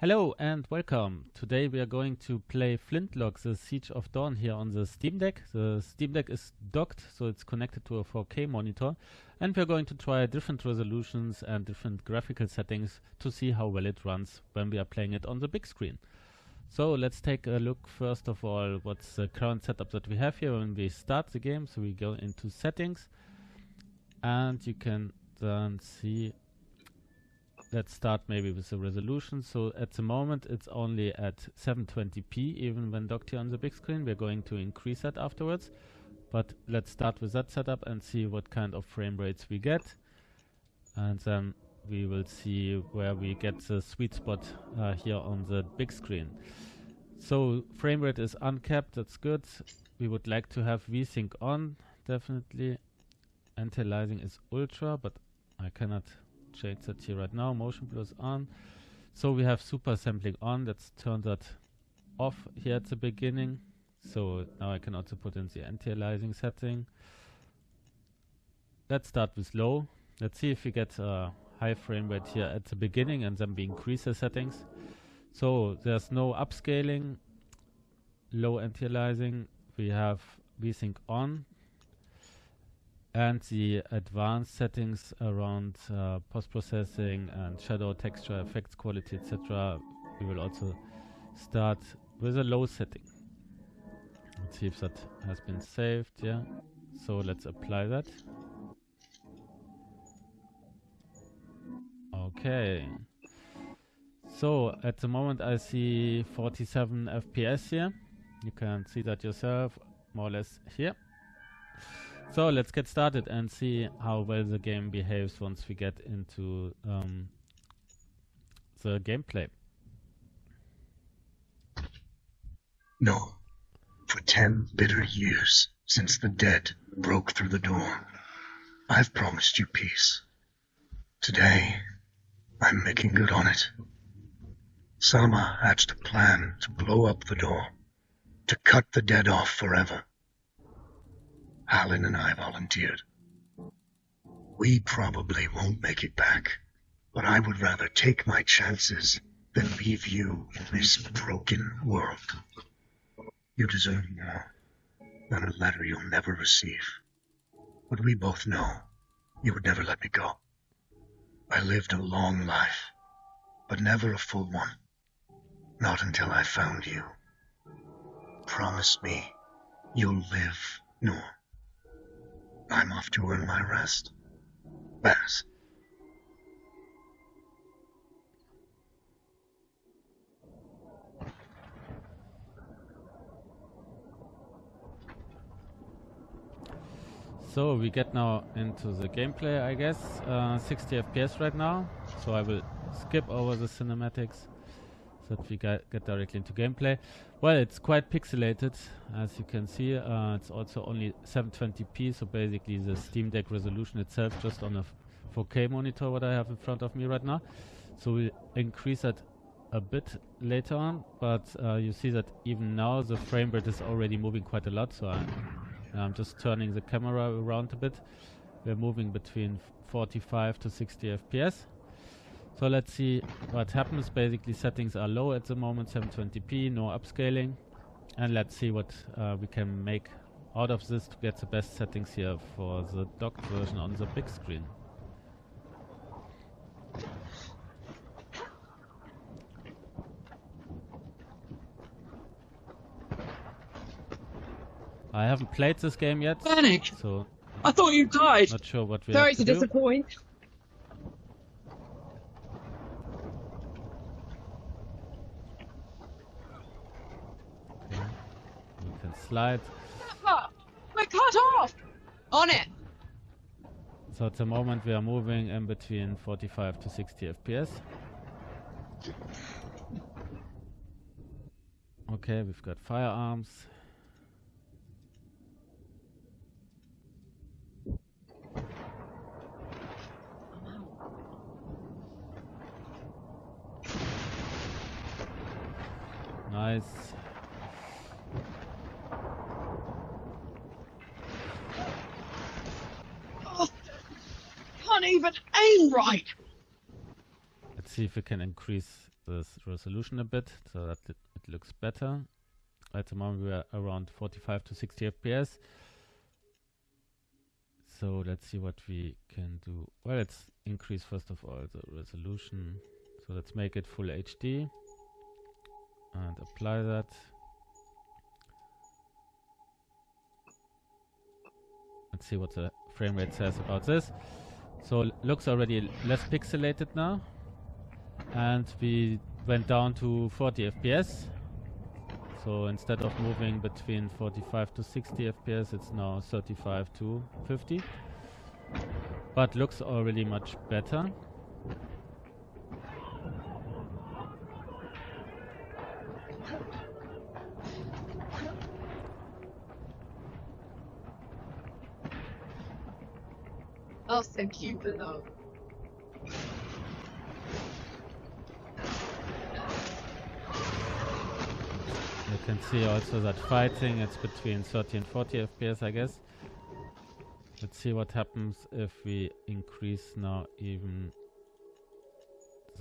Hello and welcome. Today we are going to play Flintlock, the Siege of Dawn here on the Steam Deck. The Steam Deck is docked, so it's connected to a 4K monitor. And we're going to try different resolutions and different graphical settings to see how well it runs when we are playing it on the big screen. So let's take a look first of all what's the current setup that we have here when we start the game. So we go into settings and you can then see. Let's start maybe with the resolution. So at the moment it's only at 720p even when docked here on the big screen. We're going to increase that afterwards. But let's start with that setup and see what kind of frame rates we get. And then we will see where we get the sweet spot here on the big screen. So frame rate is uncapped, that's good. We would like to have VSync on, definitely. Anti-aliasing is ultra, but I cannot change that here right now. Motion blur is on. So we have super sampling on. Let's turn that off here at the beginning. So now I can also put in the anti-aliasing setting. Let's start with low. Let's see if we get a high frame rate here at the beginning and then we increase the settings. So there's no upscaling, low anti-aliasing. We have VSync on. And the advanced settings around post-processing and shadow, texture, effects, quality, etc. We will also start with a low setting. Let's see if that has been saved. Yeah. So let's apply that. Okay. So at the moment I see 47 FPS here. You can see that yourself more or less here. So let's get started and see how well the game behaves once we get into the gameplay. No. For 10 bitter years, since the dead broke through the door, I've promised you peace. Today, I'm making good on it. Selma hatched a plan to blow up the door, to cut the dead off forever. Alan and I volunteered. We probably won't make it back, but I would rather take my chances than leave you in this broken world. You deserve more than a letter you'll never receive. But we both know you would never let me go. I lived a long life, but never a full one. Not until I found you. Promise me you'll live, Noor. I'm off to earn my rest. Baz. So we get now into the gameplay, I guess. 60 FPS right now. So I will skip over the cinematics so that we get directly into gameplay. Well, it's quite pixelated, as you can see. It's also only 720p, so basically the Steam Deck resolution itself just on a 4K monitor, what I have in front of me right now. So we'll increase that a bit later on, but you see that even now the frame rate is already moving quite a lot, so I'm just turning the camera around a bit. We're moving between 45 to 60 FPS. So let's see what happens. Basically settings are low at the moment, 720p, no upscaling. And let's see what we can make out of this to get the best settings here for the docked version on the big screen. I haven't played this game yet, Panic! so I thought you died! not sure what we Sorry have to to do. disappoint. We can slide. We're cut off! On it! So at the moment we are moving in between 45 to 60 FPS. Okay, we've got firearms. Nice. Oh, can't even aim right! Let's see if we can increase this resolution a bit so that it looks better. At the moment we are around 45 to 60 FPS. So let's see what we can do. Well, let's increase first of all the resolution. So let's make it full HD and apply that. Let's see what the frame rate says about this. So looks already less pixelated now. And we went down to 40 FPS. So instead of moving between 45 to 60 FPS, it's now 35 to 50. But looks already much better. Oh, so cute though. You can see also that fighting, it's between 30 and 40 FPS, I guess. Let's see what happens if we increase now even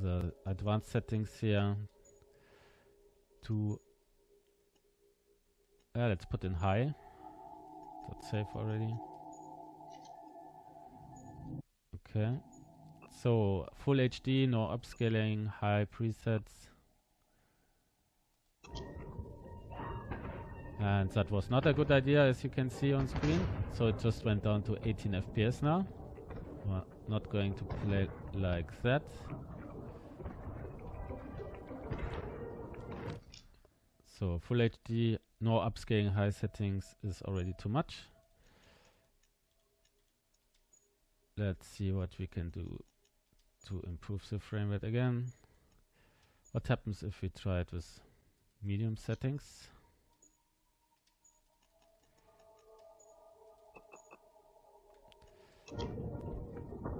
the advanced settings here to let's put in high. That's safe already. Okay, so full HD, no upscaling, high presets. And that was not a good idea, as you can see on screen. So it just went down to 18 FPS now. We're not going to play like that. So full HD, no upscaling, high settings is already too much. Let's see what we can do to improve the frame rate again. What happens if we try it with medium settings?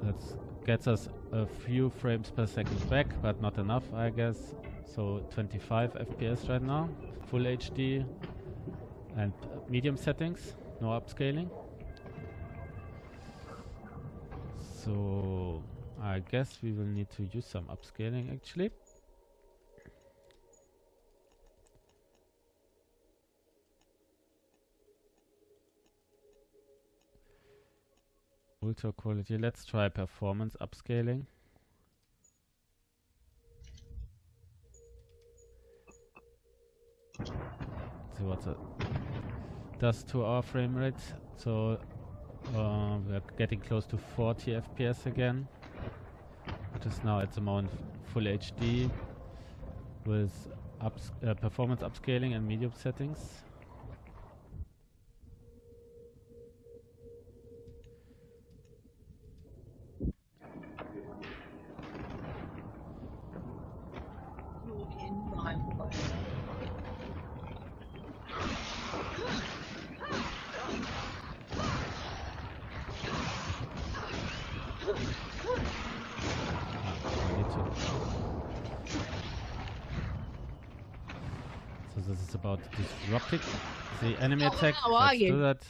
That gets us a few frames per second back, but not enough, I guess. So 25 FPS right now, full HD and medium settings, no upscaling. So I guess we will need to use some upscaling actually. Ultra quality, let's try performance upscaling. See what it does to our frame rate. So we're getting close to 40 FPS again, which is now at the moment full HD with performance upscaling and medium settings. So this is about disrupting the enemy attack. Let's do that.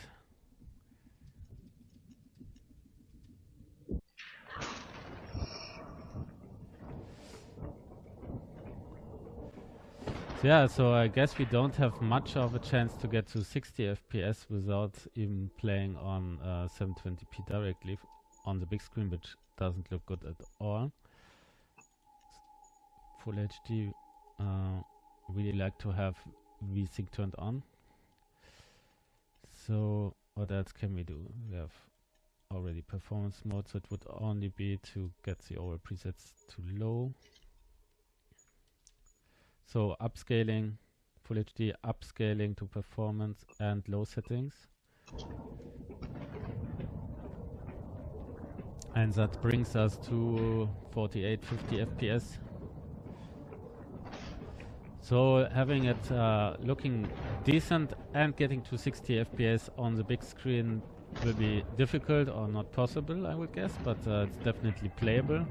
Yeah, so I guess we don't have much of a chance to get to 60 FPS without even playing on 720p directly on the big screen, which doesn't look good at all. Full HD, really like to have VSync turned on. So what else can we do? We have already performance mode, so it would only be to get the overall presets to low. So upscaling, full HD, upscaling to performance and low settings. And that brings us to 48, 50 FPS. So having it looking decent and getting to 60 FPS on the big screen will be difficult or not possible, I would guess, but it's definitely playable.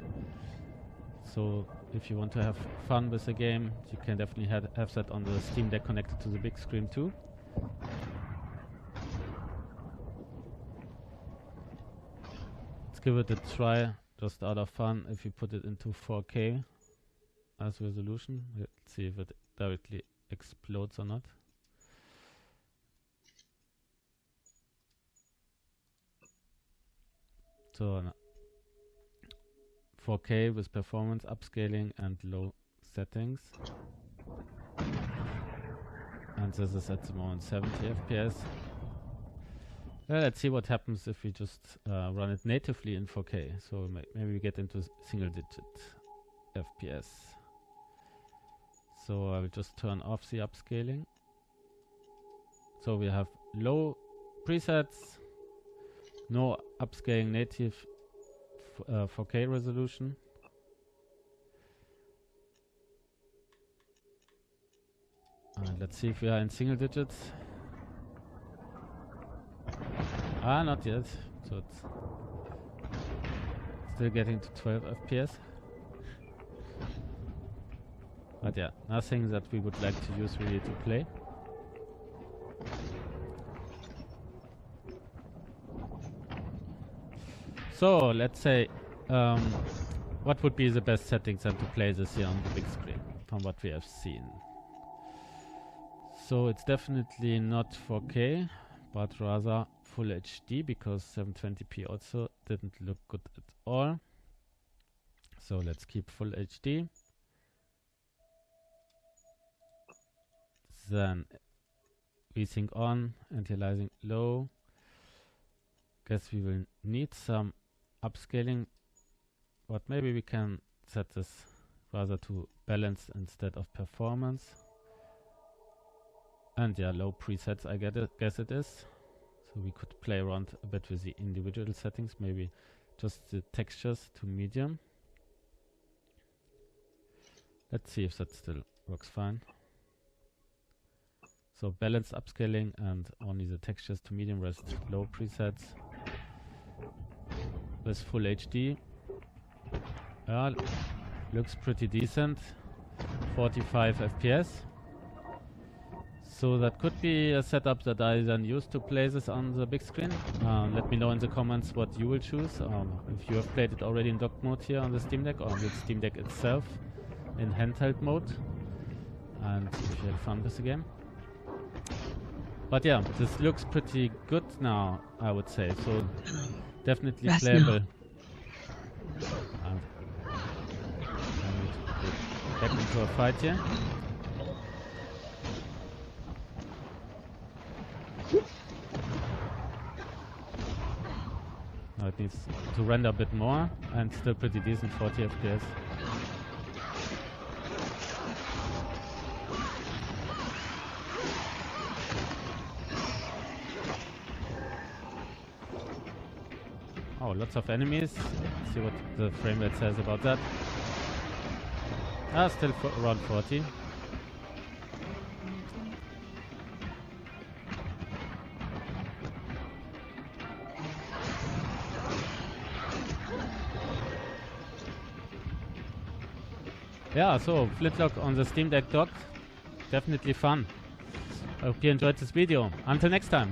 So if you want to have fun with the game, you can definitely have that on the Steam Deck connected to the big screen too. Let's give it a try, just out of fun, if you put it into 4K. as resolution. Let's see if it directly explodes or not. So 4K with performance, upscaling and low settings. And this is at the moment 70 FPS. Well, let's see what happens if we just run it natively in 4K. So maybe we get into single digit FPS. So I will just turn off the upscaling. So we have low presets, no upscaling, native 4K resolution. And let's see if we are in single digits. Ah, not yet. So it's still getting to 12 FPS. But yeah, nothing that we would like to use really to play. So let's say, what would be the best settings then to play this here on the big screen from what we have seen? So it's definitely not 4K, but rather full HD, because 720p also didn't look good at all. So let's keep full HD. Then VSync on, anti-aliasing low. Guess we will need some upscaling, but maybe we can set this rather to balance instead of performance. And yeah, low presets, I guess it is. So we could play around a bit with the individual settings, maybe just the textures to medium. Let's see if that still works fine. So balanced upscaling and only the textures to medium, rest low presets. With full HD. Looks pretty decent. 45 FPS. So that could be a setup that I then use to play this on the big screen. Let me know in the comments what you will choose. If you have played it already in docked mode here on the Steam Deck, or on the Steam Deck itself in handheld mode. And if you had fun with the game. But yeah, this looks pretty good now, I would say. So definitely playable. And I need to get back into a fight here. Now it needs to render a bit more, and still pretty decent 40 FPS. Oh, lots of enemies. Let's see what the frame rate says about that. Still around 40. Yeah, so Flintlock on the Steam Deck docked. Definitely fun. I hope you enjoyed this video. Until next time.